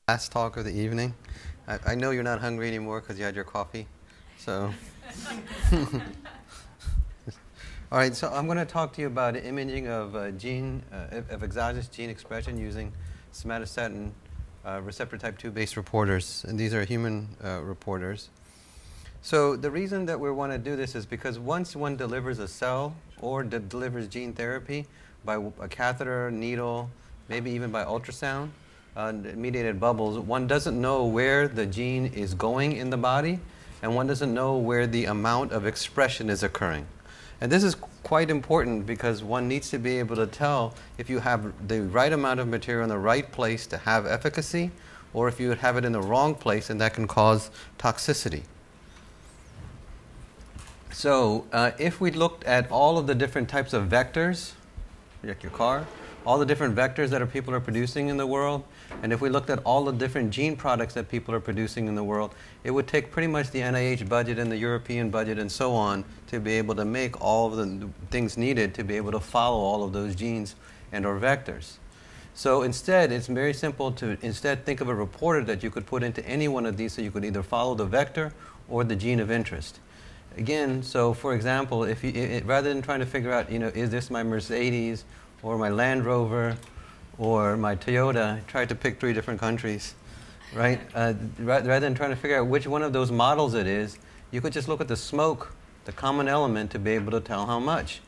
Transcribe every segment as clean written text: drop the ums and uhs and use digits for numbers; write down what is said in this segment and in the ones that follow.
Last talk of the evening. I know you're not hungry anymore because you had your coffee. So, all right. So I'm going to talk to you about imaging of of exogenous gene expression using somatostatin receptor type 2 based reporters, and these are human reporters. So the reason that we want to do this is because once one delivers a cell or delivers gene therapy by a catheter, needle, maybe even by ultrasound, mediated bubbles, one doesn't know where the gene is going in the body, and one doesn't know where the amount of expression is occurring. And this is quite important because one needs to be able to tell if you have the right amount of material in the right place to have efficacy, or if you have it in the wrong place, and that can cause toxicity. So if we looked at all of the different types of vectors, like your car, all the different vectors that people are producing in the world, and if we looked at all the different gene products that people are producing in the world, it would take pretty much the NIH budget and the European budget and so on to be able to make all of the things needed to be able to follow all of those genes and or vectors. So instead, it's very simple to instead think of a reporter that you could put into any one of these, so you could either follow the vector or the gene of interest. Again, so for example, if you, rather than trying to figure out, is this my Mercedes or my Land Rover or my Toyota, I tried to pick 3 different countries, right? Rather than trying to figure out which one of those models it is, you could just look at the smoke, the common element, to be able to tell how much.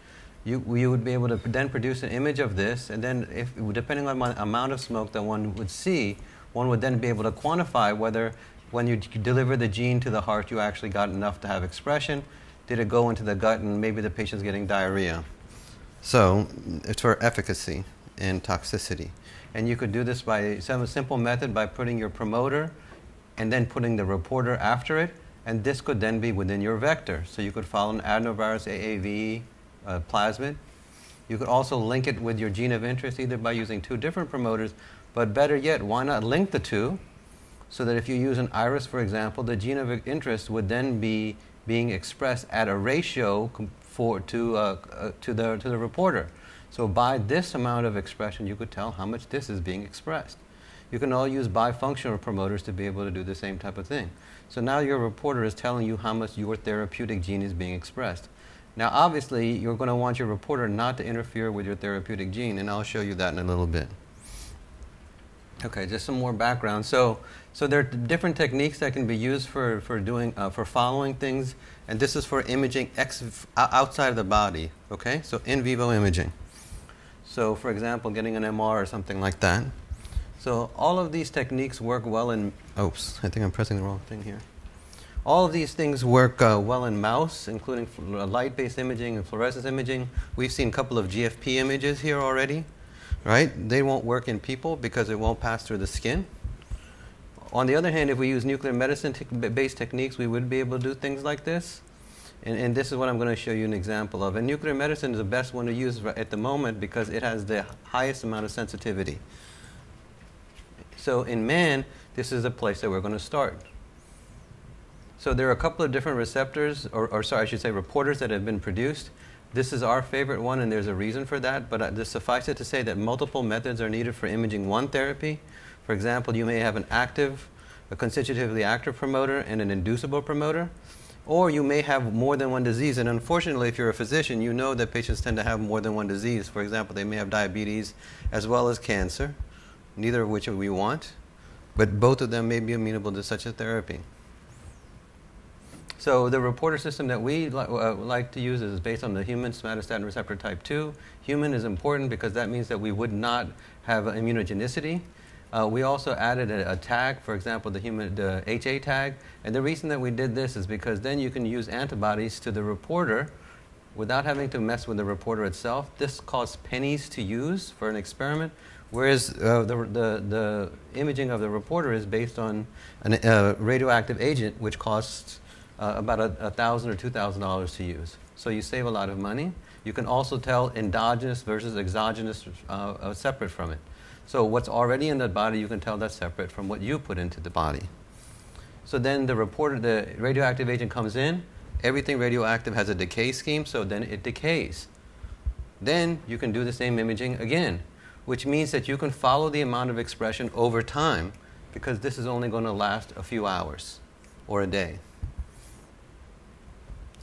You would be able to then produce an image of this, and then depending on the amount of smoke that one would see, one would then be able to quantify whether when you deliver the gene to the heart, you actually got enough to have expression. Did it go into the gut, and maybe the patient's getting diarrhea? So it's for efficacy and toxicity. And you could do this by some simple method by putting your promoter and then putting the reporter after it, and this could then be within your vector. So you could follow an adenovirus AAV plasmid. You could also link it with your gene of interest either by using 2 different promoters, but better yet, why not link the 2? So that if you use an iris, for example, the gene of interest would then be being expressed at a ratio to the reporter. So by this amount of expression, you could tell how much this is being expressed. You can all use bifunctional promoters to be able to do the same type of thing. So now your reporter is telling you how much your therapeutic gene is being expressed. Now obviously, you're going to want your reporter not to interfere with your therapeutic gene, and I'll show you that in a little bit. Okay, just some more background. So there are different techniques that can be used for following things, and this is for imaging outside of the body. Okay, so in vivo imaging. So for example, getting an MR or something like that. So all of these techniques work well in. Oops, I think I'm pressing the wrong thing here. All of these things work well in mouse, including light-based imaging and fluorescence imaging. We've seen a couple of GFP images here already. Right? They won't work in people because it won't pass through the skin. On the other hand, if we use nuclear medicine-based techniques, we would be able to do things like this. And this is what I'm going to show you an example of. And nuclear medicine is the best one to use at the moment because it has the highest amount of sensitivity. So in man, this is the place that we're going to start. So there are a couple of different receptors, or sorry, I should say reporters that have been produced. This is our favorite one, and there's a reason for that, but just suffice it to say that multiple methods are needed for imaging one therapy. For example, you may have a constitutively active promoter and an inducible promoter, or you may have more than one disease, and unfortunately, if you're a physician, you know that patients tend to have more than one disease. For example, they may have diabetes as well as cancer, neither of which we want, but both of them may be amenable to such a therapy. So the reporter system that we like to use is based on the human somatostatin receptor type 2. Human is important because that means that we would not have immunogenicity. We also added a tag, for example, the HA tag. And the reason that we did this is because then you can use antibodies to the reporter without having to mess with the reporter itself. This costs pennies to use for an experiment, whereas the imaging of the reporter is based on a radioactive agent, which costs about $1,000 or $2,000 to use. So you save a lot of money. You can also tell endogenous versus exogenous separate from it. So what's already in the body, you can tell that's separate from what you put into the body. So then the radioactive agent comes in. Everything radioactive has a decay scheme, so then it decays. Then you can do the same imaging again, which means that you can follow the amount of expression over time because this is only going to last a few hours or a day.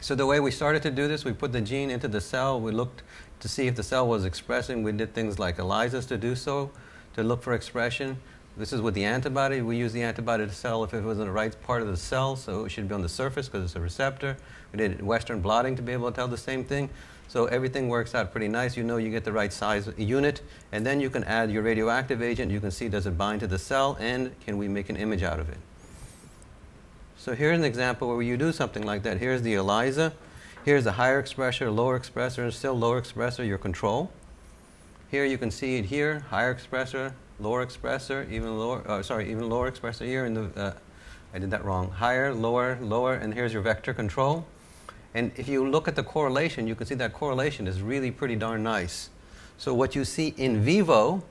So the way we started to do this, we put the gene into the cell. We looked to see if the cell was expressing. We did things like ELISAs to do so, to look for expression. This is with the antibody. We use the antibody to tell if it was in the right part of the cell, so it should be on the surface because it's a receptor. We did Western blotting to be able to tell the same thing. So everything works out pretty nice. You know you get the right size unit, and then you can add your radioactive agent. You can see does it bind to the cell, and can we make an image out of it. So here's an example where you do something like that. Here's the ELISA. Here's the higher expressor, lower expressor, and still lower expressor, your control. Here you can see it here, higher expressor, lower expressor, even lower expressor here in the, I did that wrong. Higher, lower, lower, and here's your vector control. And if you look at the correlation, you can see that correlation is really pretty darn nice. So what you see in vivo,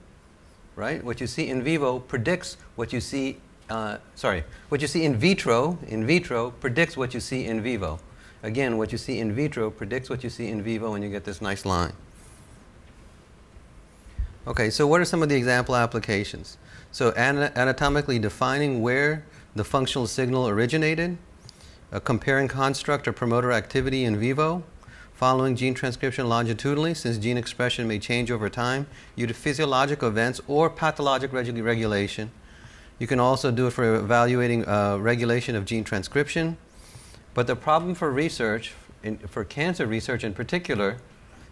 right? What you see in vivo predicts what you see, what you see in vitro predicts what you see in vivo. Again, what you see in vitro predicts what you see in vivo, and you get this nice line. Okay, so what are some of the example applications? So anatomically defining where the functional signal originated, comparing construct or promoter activity in vivo, following gene transcription longitudinally, since gene expression may change over time due to physiologic events or pathologic regulation. You can also do it for evaluating regulation of gene transcription. But the problem for research, for cancer research in particular,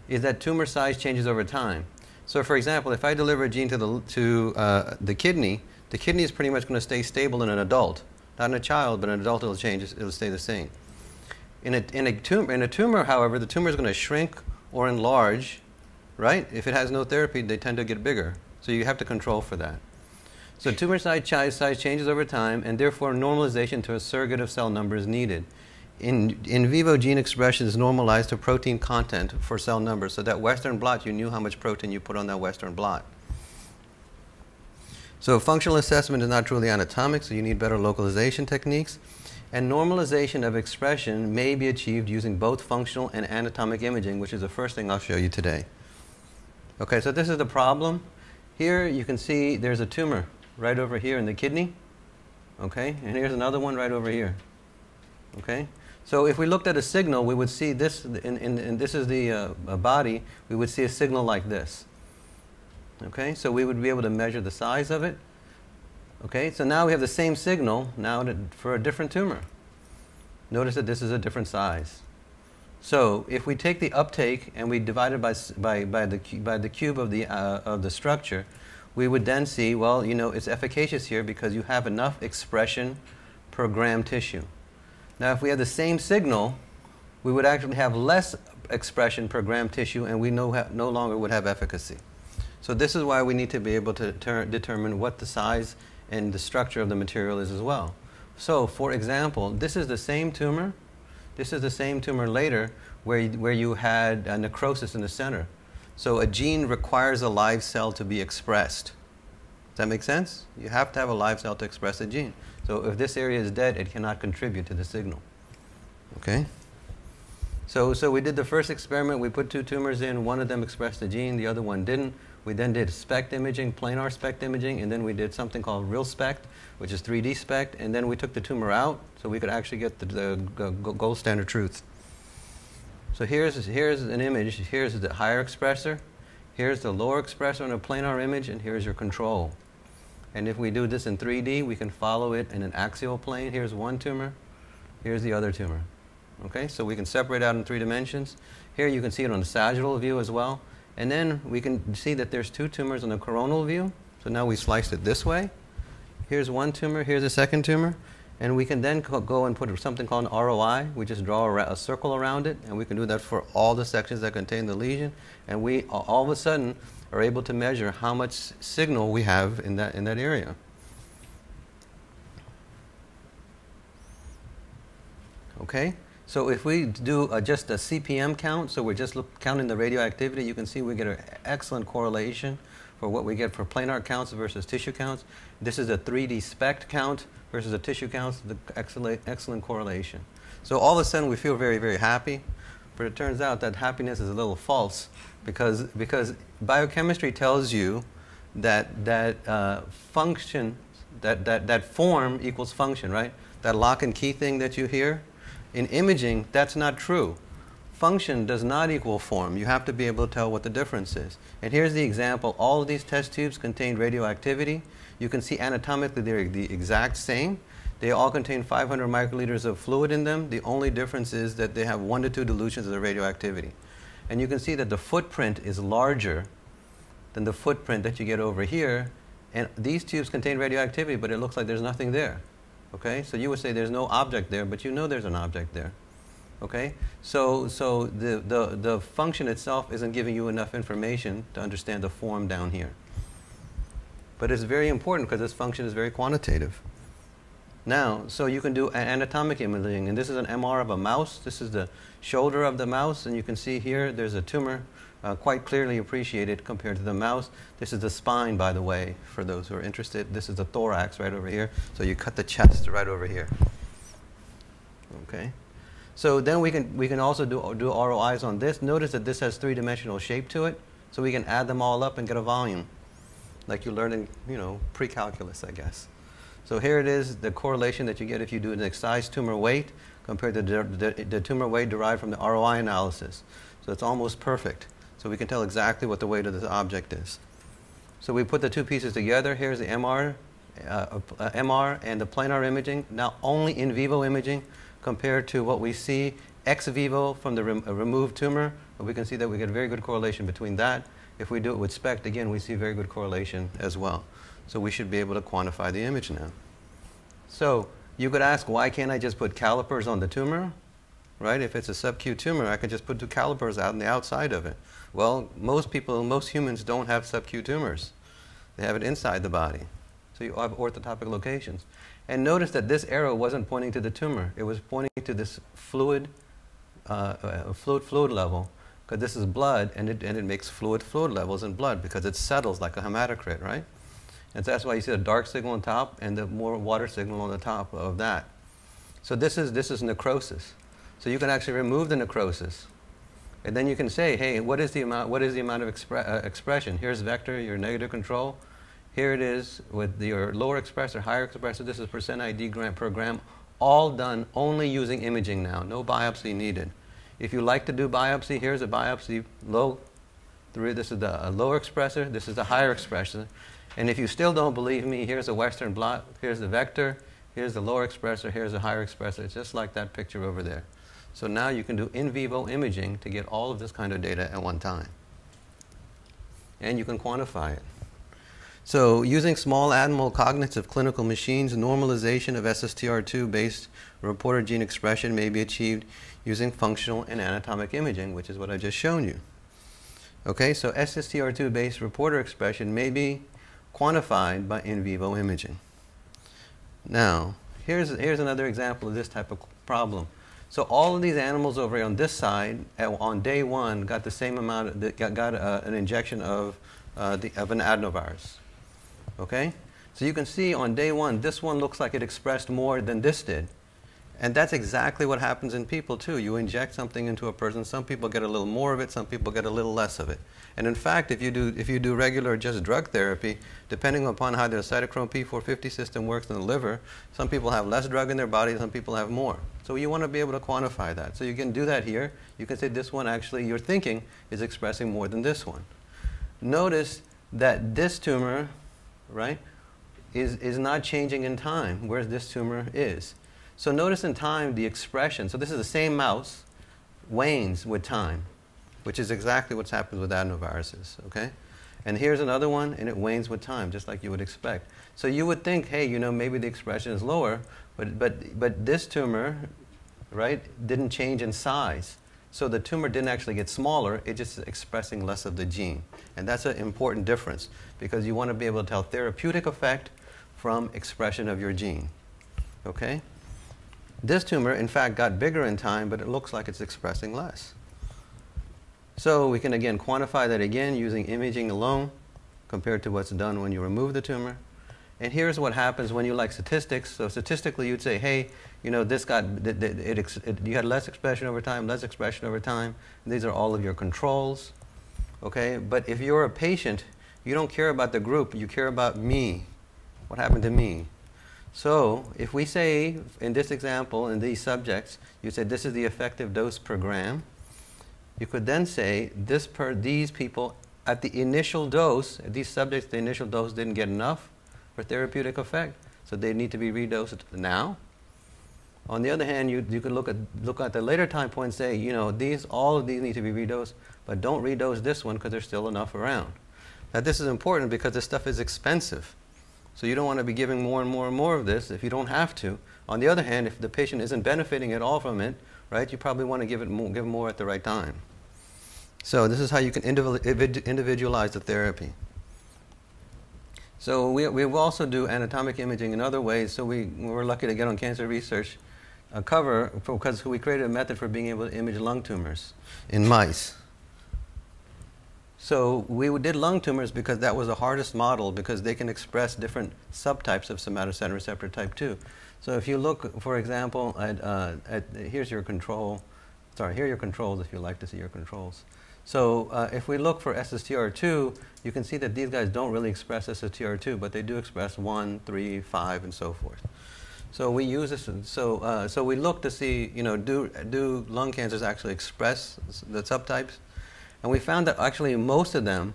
is that tumor size changes over time. So for example, if I deliver a gene to the kidney is pretty much going to stay stable in an adult. Not in a child, but in an adult it'll change, it'll stay the same. In a tumor, however, the tumor is going to shrink or enlarge, right? If it has no therapy, they tend to get bigger. So you have to control for that. So tumor size changes over time, and therefore normalization to a surrogate of cell number is needed. In vivo gene expression is normalized to protein content for cell numbers. So that Western blot, you knew how much protein you put on that Western blot. So functional assessment is not truly anatomic, so you need better localization techniques. And normalization of expression may be achieved using both functional and anatomic imaging, which is the first thing I'll show you today. Okay, so this is the problem. Here you can see there's a tumor right over here in the kidney. Okay, and here's another one right over here. Okay, so if we looked at a signal, we would see this, and this is the body, we would see a signal like this. Okay, so we would be able to measure the size of it. Okay, so now we have the same signal now for a different tumor. Notice that this is a different size. So if we take the uptake and we divide it by the cube of the structure, we would then see, well, you know, it's efficacious here because you have enough expression per gram tissue. Now, if we had the same signal, we would actually have less expression per gram tissue, and we no longer would have efficacy. So this is why we need to be able to determine what the size and the structure of the material is as well. So, for example, this is the same tumor. This is the same tumor later where you had necrosis in the center. So a gene requires a live cell to be expressed. Does that make sense? You have to have a live cell to express a gene. So if this area is dead, it cannot contribute to the signal. Okay? So we did the first experiment. We put two tumors in. One of them expressed the gene. The other one didn't. We then did SPECT imaging, planar SPECT imaging, and then we did something called real SPECT, which is 3D SPECT, and then we took the tumor out so we could actually get the gold standard truth. So here's an image. Here's the higher expressor. Here's the lower expressor in a planar image, and here's your control. And if we do this in 3D, we can follow it in an axial plane. Here's one tumor. Here's the other tumor. Okay, so we can separate out in 3 dimensions. Here you can see it on the sagittal view as well. And then we can see that there's two tumors on the coronal view. So now we sliced it this way. Here's one tumor. Here's a second tumor. And we can then go and put something called an ROI. We just draw a circle around it, and we can do that for all the sections that contain the lesion. And we all of a sudden are able to measure how much signal we have in that area. Okay? So if we do just a CPM count, so we're just counting the radioactivity, you can see we get an excellent correlation for what we get for planar counts versus tissue counts. This is a 3D SPECT count versus a tissue count, the excellent correlation. So all of a sudden we feel very, very happy, but it turns out that happiness is a little false because biochemistry tells you that function That form equals function, right? That lock and key thing that you hear, in imaging, that's not true. Function does not equal form. You have to be able to tell what the difference is. And here's the example. All of these test tubes contain radioactivity. You can see anatomically they're the exact same. They all contain 500 microliters of fluid in them. The only difference is that they have 1 to 2 dilutions of the radioactivity. And you can see that the footprint is larger than the footprint that you get over here. And these tubes contain radioactivity, but it looks like there's nothing there. Okay? So you would say there's no object there, but you know there's an object there. Okay? So the function itself isn't giving you enough information to understand the form down here. But it's very important because this function is very quantitative. Now, so you can do anatomic imaging, and this is an MR of a mouse. This is the shoulder of the mouse, and you can see here there's a tumor quite clearly appreciated compared to the mouse. This is the spine, by the way, for those who are interested. This is the thorax right over here. So you cut the chest right over here. Okay. So then we can also do ROIs on this. Notice that this has 3-dimensional shape to it, so we can add them all up and get a volume, like you learned in pre-calculus, I guess. So here it is, the correlation that you get if you do an excised tumor weight compared to the tumor weight derived from the ROI analysis. So it's almost perfect. So we can tell exactly what the weight of this object is. So we put the two pieces together. Here's the MR and the planar imaging. Now only in vivo imaging compared to what we see ex vivo from the removed tumor. But we can see that we get very good correlation between that. If we do it with SPECT, again, we see very good correlation as well. So we should be able to quantify the image now. So you could ask, why can't I just put calipers on the tumor? Right? If it's a sub-Q tumor, I could just put 2 calipers out on the outside of it. Well, most humans don't have sub-Q tumors. They have it inside the body. So you have orthotopic locations. And notice that this arrow wasn't pointing to the tumor. It was pointing to this fluid level, because this is blood, and it makes fluid levels in blood because it settles like a hematocrit, right? And so that's why you see a dark signal on top and the more water signal on the top of that. So this is necrosis. So you can actually remove the necrosis, and then you can say, hey, what is the amount of expression? Here's vector, your negative control. Here it is with your lower expressor, higher expressor. This is percent ID per gram, all done only using imaging now. No biopsy needed. If you like to do biopsy, here's a biopsy low. This is the lower expressor. This is the higher expressor. And if you still don't believe me, here's a Western blot. Here's the vector. Here's the lower expressor. Here's the higher expressor. It's just like that picture over there. So now you can do in vivo imaging to get all of this kind of data at one time. And you can quantify it. So using small animal cognitive clinical machines, normalization of SSTR2-based reporter gene expression may be achieved using functional and anatomic imaging, which is what I just shown you. Okay, so SSTR2-based reporter expression may be quantified by in vivo imaging. Now, here's another example of this type of problem. So all of these animals over here on this side, on day 1, got the same amount, got an injection of an adenovirus. Okay? So you can see on day 1, this one looks like it expressed more than this did. And that's exactly what happens in people too. You inject something into a person, some people get a little more of it, some people get a little less of it. And in fact, if you do regular just drug therapy, depending upon how their cytochrome P450 system works in the liver, some people have less drug in their body, some people have more. So you want to be able to quantify that. So you can do that here. You can say this one actually, you're thinking, is expressing more than this one. Notice that this tumor, right, is not changing in time, whereas this tumor is. So notice in time the expression, so this is the same mouse, wanes with time, which is exactly what's happened with adenoviruses, okay? And here's another one, and it wanes with time, just like you would expect. So you would think, hey, maybe the expression is lower, but this tumor, right, didn't change in size. So the tumor didn't actually get smaller, it's just expressing less of the gene. And that's an important difference, because you want to be able to tell therapeutic effect from expression of your gene, okay? This tumor, in fact, got bigger in time, but it looks like it's expressing less. So we can, again, quantify that again using imaging alone compared to what's done when you remove the tumor. And here's what happens when you like statistics. So statistically, you'd say, hey, this got, you had less expression over time, less expression over time. And these are all of your controls. Okay? But if you're a patient, you don't care about the group, you care about me. what happened to me? So if we say, in this example, in these subjects, you said this is the effective dose per gram, you could then say these people at the initial dose, these subjects, the initial dose didn't get enough for therapeutic effect, so they need to be redosed now. On the other hand, you could look at the later time point and say, you know, all of these need to be redosed, but don't redose this one because there's still enough around. Now this is important because this stuff is expensive. So you don't want to be giving more and more and more of this if you don't have to. On the other hand, if the patient isn't benefiting at all from it, right, you probably want to give more at the right time. So this is how you can individualize the therapy. So we also do anatomic imaging in other ways. So we're lucky to get on Cancer Research a cover because we created a method for being able to image lung tumors in mice. So we did lung tumors because that was the hardest model because they can express different subtypes of somatostatin receptor type 2. So if you look, for example, here's your control. Sorry, here are your controls if you like to see your controls. So if we look for SSTR2, you can see that these guys don't really express SSTR2, but they do express 1, 3, 5, and so forth. So we use this. So we look to see, you know, do lung cancers actually express the subtypes? And we found that actually most of them,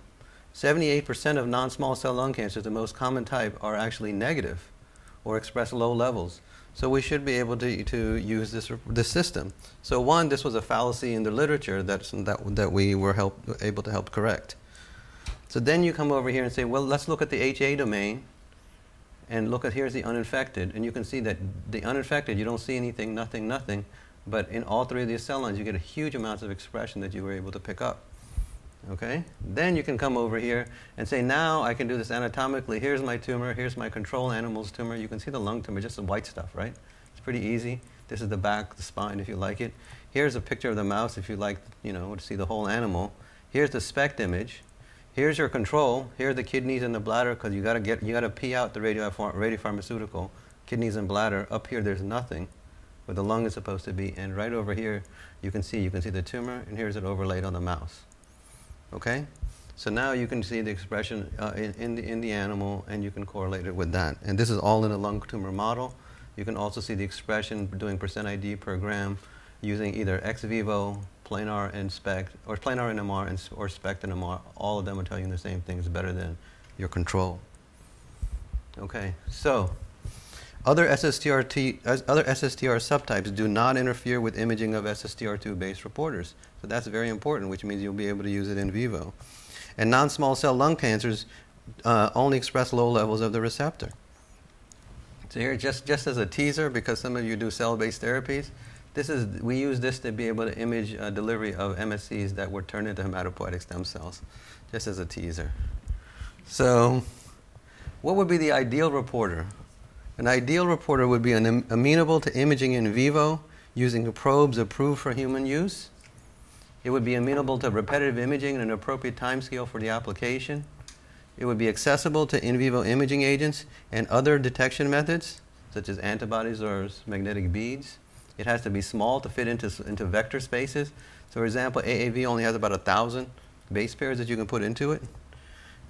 78% of non-small cell lung cancers, the most common type, are actually negative or express low levels. So we should be able to use this system. So one, this was a fallacy in the literature that we were able to help correct. So then you come over here and say, well, let's look at the HA domain and look at here's the uninfected. And you can see that the uninfected, you don't see anything, nothing. But in all three of these cell lines, you get a huge amounts of expression that you were able to pick up. Okay? Then you can come over here and say, now I can do this anatomically. Here's my tumor. Here's my control animal's tumor. You can see the lung tumor, just the white stuff, right? It's pretty easy. This is the back, the spine, if you like it. Here's a picture of the mouse if you like, you know, to see the whole animal. Here's the SPECT image. Here's your control. Here are the kidneys and the bladder because you got to pee out the radiopharmaceutical. Kidneys and bladder. Up here, there's nothing, where the lung is supposed to be. And right over here, you can see the tumor, and here's it overlaid on the mouse. Okay, so now you can see the expression in the animal, and you can correlate it with that. And this is all in a lung tumor model. You can also see the expression doing % ID per gram using either ex vivo, planar and SPECT, or planar NMR or SPECT NMR. All of them are telling you the same thing. It's better than your control. Okay, so other SSTR subtypes do not interfere with imaging of SSTR2-based reporters. So that's very important, which means you'll be able to use it in vivo. And non-small cell lung cancers only express low levels of the receptor. So here, just as a teaser, because some of you do cell-based therapies, we use this to be able to image delivery of MSCs that were turned into hematopoietic stem cells, just as a teaser. So what would be the ideal reporter? An ideal reporter would be amenable to imaging in vivo using probes approved for human use. It would be amenable to repetitive imaging in an appropriate time scale for the application. It would be accessible to in vivo imaging agents and other detection methods, such as antibodies or magnetic beads. It has to be small to fit into vector spaces. So for example, AAV only has about 1,000 base pairs that you can put into it.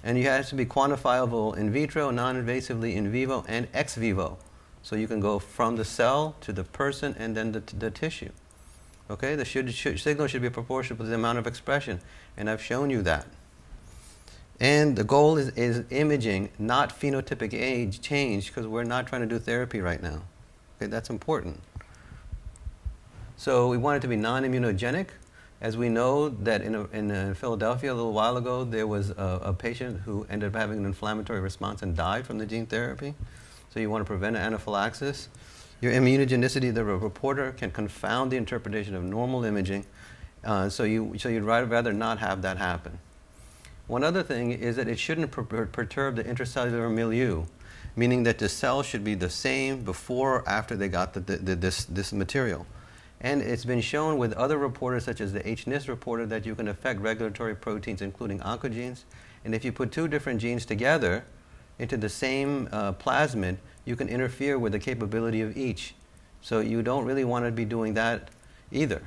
And it has to be quantifiable in vitro, non-invasively in vivo, and ex vivo. So you can go from the cell to the person and then the tissue. Okay, the signal should be proportional to the amount of expression. And I've shown you that. And the goal is imaging, not phenotypic age change, because we're not trying to do therapy right now. Okay, that's important. So we want it to be non-immunogenic. As we know that in Philadelphia a little while ago, there was a patient who ended up having an inflammatory response and died from the gene therapy. So you want to prevent anaphylaxis. Your immunogenicity, the reporter, can confound the interpretation of normal imaging. So you'd rather not have that happen. One other thing is that it shouldn't perturb the intracellular milieu, meaning that the cells should be the same before or after they got this material. And it's been shown with other reporters, such as the HNIS reporter, that you can affect regulatory proteins, including oncogenes. And if you put two different genes together into the same plasmid, you can interfere with the capability of each. So you don't really want to be doing that either.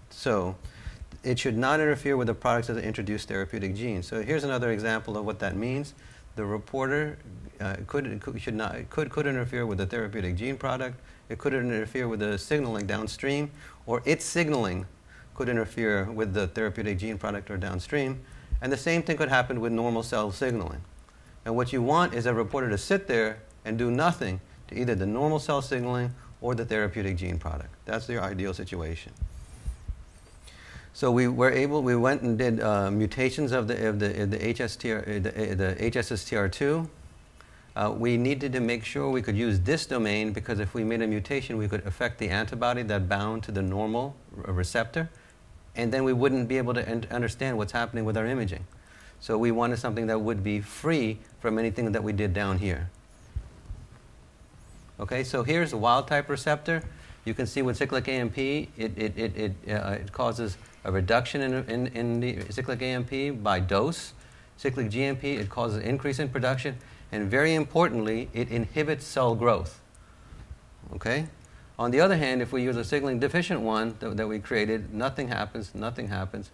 So it should not interfere with the products of the introduced therapeutic genes. So here's another example of what that means. the reporter could interfere with the therapeutic gene product. It could interfere with the signaling downstream, or its signaling could interfere with the therapeutic gene product or downstream. And the same thing could happen with normal cell signaling. And what you want is a reporter to sit there and do nothing to either the normal cell signaling or the therapeutic gene product. That's your ideal situation. So we went and did mutations of the HSTR2. We needed to make sure we could use this domain, because if we made a mutation, we could affect the antibody that bound to the normal receptor, and then we wouldn't be able to understand what's happening with our imaging. So we wanted something that would be free from anything that we did down here. Okay, so here's a wild type receptor. You can see with cyclic AMP, it causes a reduction in the cyclic AMP by dose. Cyclic GMP, it causes an increase in production. And very importantly, it inhibits cell growth. Okay? On the other hand, if we use a signaling deficient one that we created, nothing happens,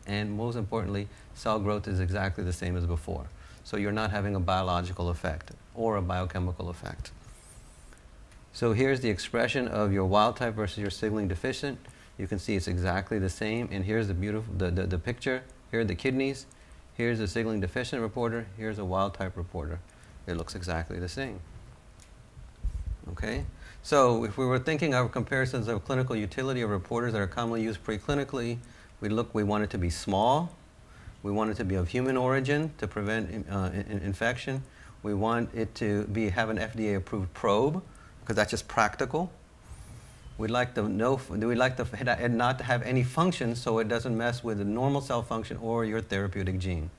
and most importantly, cell growth is exactly the same as before. So you're not having a biological effect or a biochemical effect. So here's the expression of your wild type versus your signaling deficient. You can see it's exactly the same. And here's the beautiful the picture. Here are the kidneys. Here's a signaling deficient reporter. Here's a wild type reporter. It looks exactly the same. Okay? So if we were thinking of comparisons of clinical utility of reporters that are commonly used preclinically, we want it to be small. We want it to be of human origin to prevent infection. We want it to have an FDA-approved probe, because that's just practical. We'd like it not to have any function, so it doesn't mess with the normal cell function or your therapeutic gene.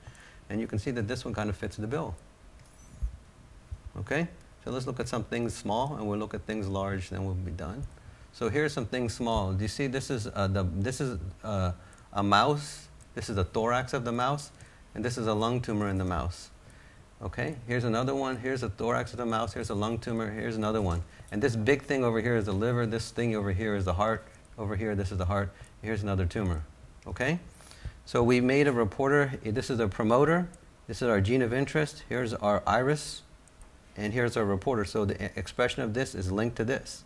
And you can see that this one kind of fits the bill. Okay? So let's look at some things small, and we'll look at things large, then we'll be done. So here's some things small. Do you see this is a mouse. This is the thorax of the mouse, and this is a lung tumor in the mouse. Okay? Here's another one. Here's the thorax of the mouse. Here's a lung tumor. Here's another one. And this big thing over here is the liver. This thing over here is the heart. Over here, this is the heart. Here's another tumor. Okay? So we made a reporter. This is a promoter. This is our gene of interest. Here's our iris. And here's our reporter. So the expression of this is linked to this.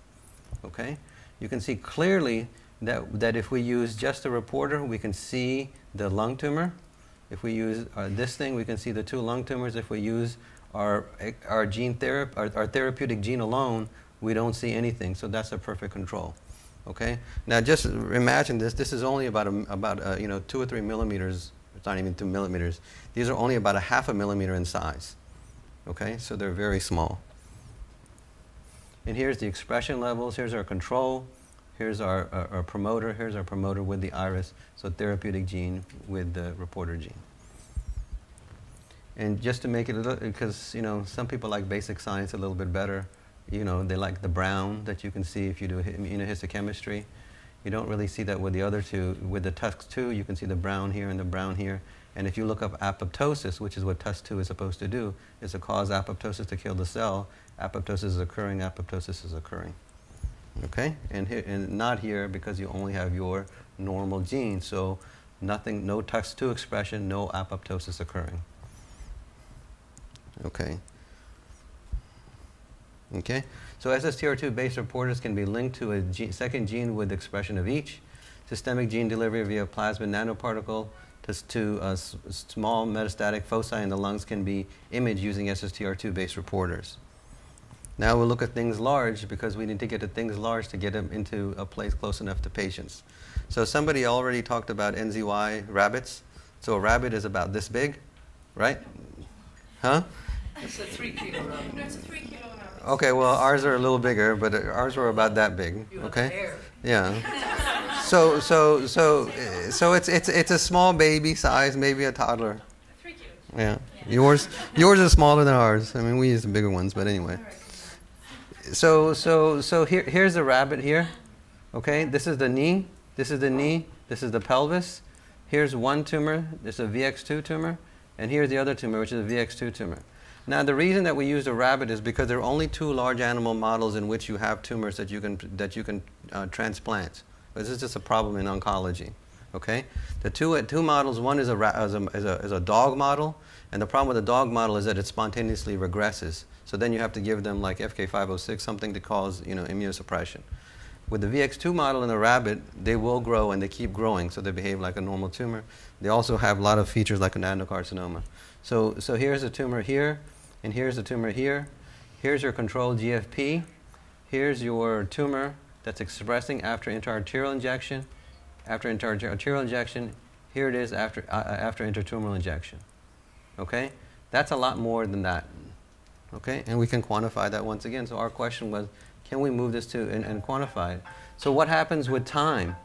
Okay? You can see clearly that if we use just a reporter, we can see the lung tumor. If we use this thing, we can see the two lung tumors. If we use our therapeutic gene alone, we don't see anything. So that's a perfect control. Okay? Now just imagine this. This is only about 2 or 3 millimeters. It's not even 2 millimeters. These are only about a half a millimeter in size. Okay? So they're very small. And here's the expression levels. Here's our control. Here's our promoter. Here's our promoter with the iris. So therapeutic gene with the reporter gene. And just to make it a little, because some people like basic science a little bit better. They like the brown that you can see if you do immunohistochemistry. You don't really see that with the other two. With the TUSC2, you can see the brown here and the brown here. And if you look up apoptosis, which is what TUSC2 is supposed to do, is to cause apoptosis to kill the cell. Apoptosis is occurring. Apoptosis is occurring. Okay? And not here, because you only have your normal gene. So nothing, no TUSC2 expression, no apoptosis occurring. Okay? Okay? So SSTR2-based reporters can be linked to a second gene with expression of each. Systemic gene delivery via plasmid nanoparticle to small metastatic foci in the lungs can be imaged using SSTR2-based reporters. Now we'll look at things large, because we need to get to things large to get them into a place close enough to patients. So somebody already talked about NZY rabbits. So a rabbit is about this big, right? Huh? It's a 3 kilo rabbit. No, it's a 3 kilo rabbit. Okay, well ours are a little bigger, but ours were about that big. Okay? Yeah. So it's a small baby size, maybe a toddler. 3 kilos. Yeah. Yours is smaller than ours. I mean, we use the bigger ones, but anyway. So here's the rabbit here. Okay, this is the knee. This is the knee. This is the pelvis. Here's one tumor. This is a VX2 tumor, and here's the other tumor, which is a VX2 tumor. Now, the reason that we used a rabbit is because there are only 2 large animal models in which you have tumors that you can transplant. But this is just a problem in oncology. Okay, the two models. One is a dog model, and the problem with the dog model is that it spontaneously regresses. So then you have to give them like FK506, something to cause immunosuppression. With the VX2 model in the rabbit, they will grow and they keep growing, so they behave like a normal tumor. They also have a lot of features like an adenocarcinoma. So here's a tumor here, and here's a tumor here. Here's your control GFP. Here's your tumor that's expressing after intraarterial injection. After intraarterial injection, here it is after intratumoral injection. Okay? That's a lot more than that. Okay? And we can quantify that once again. So our question was, can we move this to and quantify it? So what happens with time?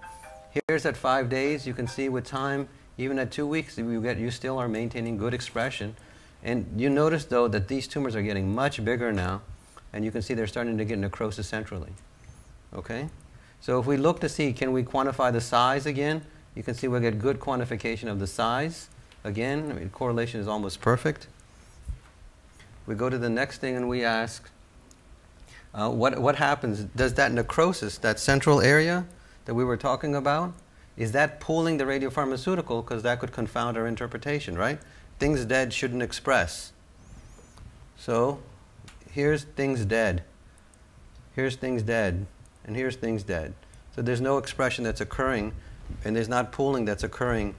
Here's at 5 days. You can see with time, even at 2 weeks, you still are maintaining good expression. And you notice, though, that these tumors are getting much bigger now. And you can see they're starting to get necrosis centrally. Okay? So if we look to see, can we quantify the size again? You can see we'll get good quantification of the size. Again, I mean, correlation is almost perfect. We go to the next thing and we ask, what happens? Does that necrosis, that central area that we were talking about, is that pulling the radiopharmaceutical? Because that could confound our interpretation, right? Things dead shouldn't express. So here's things dead. Here's things dead. And here's things dead. So there's no expression that's occurring, and there's not pooling that's occurring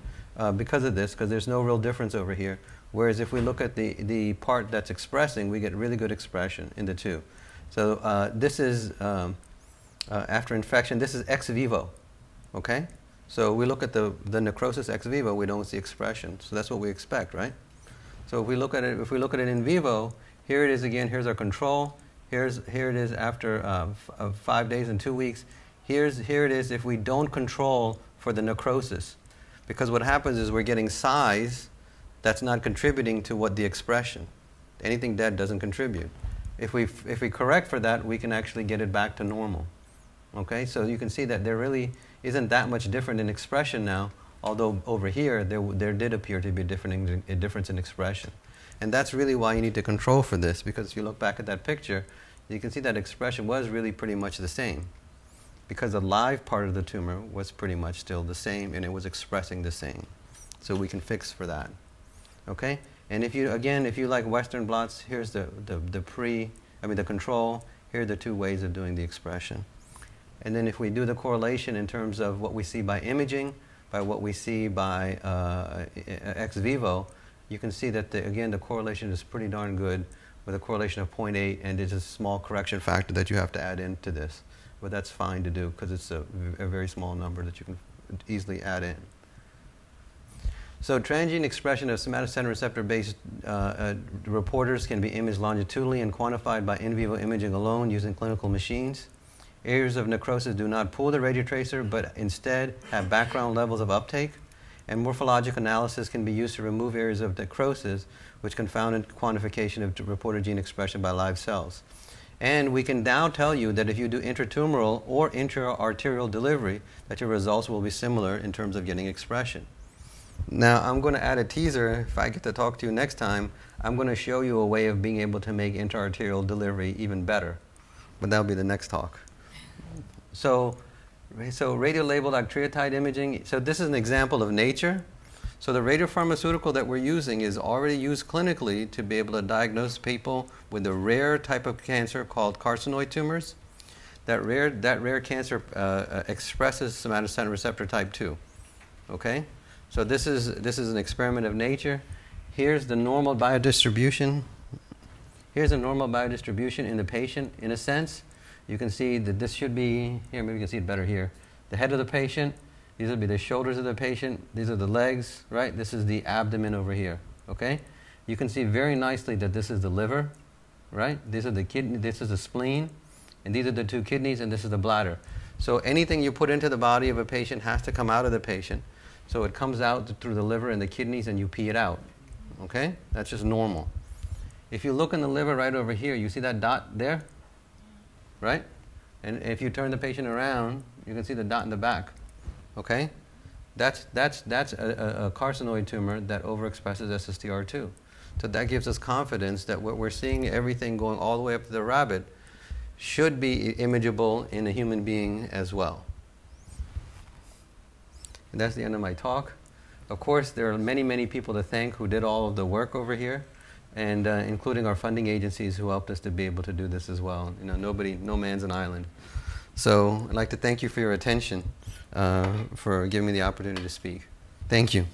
because of this, because there's no real difference over here. Whereas if we look at the part that's expressing, we get really good expression in the two. So this is, after infection, this is ex vivo, okay? So we look at the necrosis ex vivo, we don't see expression. So that's what we expect, right? So if we look at it in vivo, here it is again, here's our control. Here it is after 5 days and 2 weeks. Here it is if we don't control for the necrosis. Because what happens is we're getting size that's not contributing to what the expression. Anything dead doesn't contribute. If we correct for that, we can actually get it back to normal. Okay, so you can see that there really isn't that much different in expression now, although over here there did appear to be a difference in expression. And that's really why you need to control for this, because if you look back at that picture, you can see that expression was really pretty much the same, because the live part of the tumor was pretty much still the same and it was expressing the same. So we can fix for that. Okay? And if you like Western blots, here's the control, here are the two ways of doing the expression. And then if we do the correlation in terms of what we see by imaging, by what we see by ex vivo, you can see that, the correlation is pretty darn good with a correlation of 0.8, and there's a small correction factor that you have to add into this. But that's fine to do because it's a very small number that you can easily add in. So transgene expression of somatostatin receptor-based reporters can be imaged longitudinally and quantified by in vivo imaging alone using clinical machines. Areas of necrosis do not pull the radiotracer, but instead have background levels of uptake. And morphologic analysis can be used to remove areas of necrosis, which confounded quantification of reporter gene expression by live cells. And we can now tell you that if you do intratumoral or intra-arterial delivery, that your results will be similar in terms of getting expression. Now, I'm going to add a teaser. If I get to talk to you next time, I'm going to show you a way of being able to make intra-arterial delivery even better. But that'll be the next talk. So radiolabeled octreotide imaging, so this is an example of nature. So the radiopharmaceutical that we're using is already used clinically to be able to diagnose people with a rare type of cancer called carcinoid tumors. That rare cancer expresses somatostatin receptor type 2. Okay? So this is an experiment of nature. Here's the normal biodistribution. Here's a normal biodistribution in the patient, in a sense. You can see that this should be, here, maybe you can see it better here. The head of the patient, these would be the shoulders of the patient, these are the legs, right? This is the abdomen over here, okay? You can see very nicely that this is the liver, right? These are the kidney, this is the spleen, and these are the two kidneys, and this is the bladder. So anything you put into the body of a patient has to come out of the patient. So it comes out through the liver and the kidneys, and you pee it out, okay? That's just normal. If you look in the liver right over here, you see that dot there? Right? And if you turn the patient around, you can see the dot in the back. Okay? That's a carcinoid tumor that overexpresses SSTR2. So that gives us confidence that what we're seeing, everything going all the way up to the rabbit, should be imageable in a human being as well. And that's the end of my talk. Of course, there are many, many people to thank who did all of the work over here, and including our funding agencies who helped us to be able to do this as well. You know, no man's an island. So I'd like to thank you for your attention, for giving me the opportunity to speak. Thank you.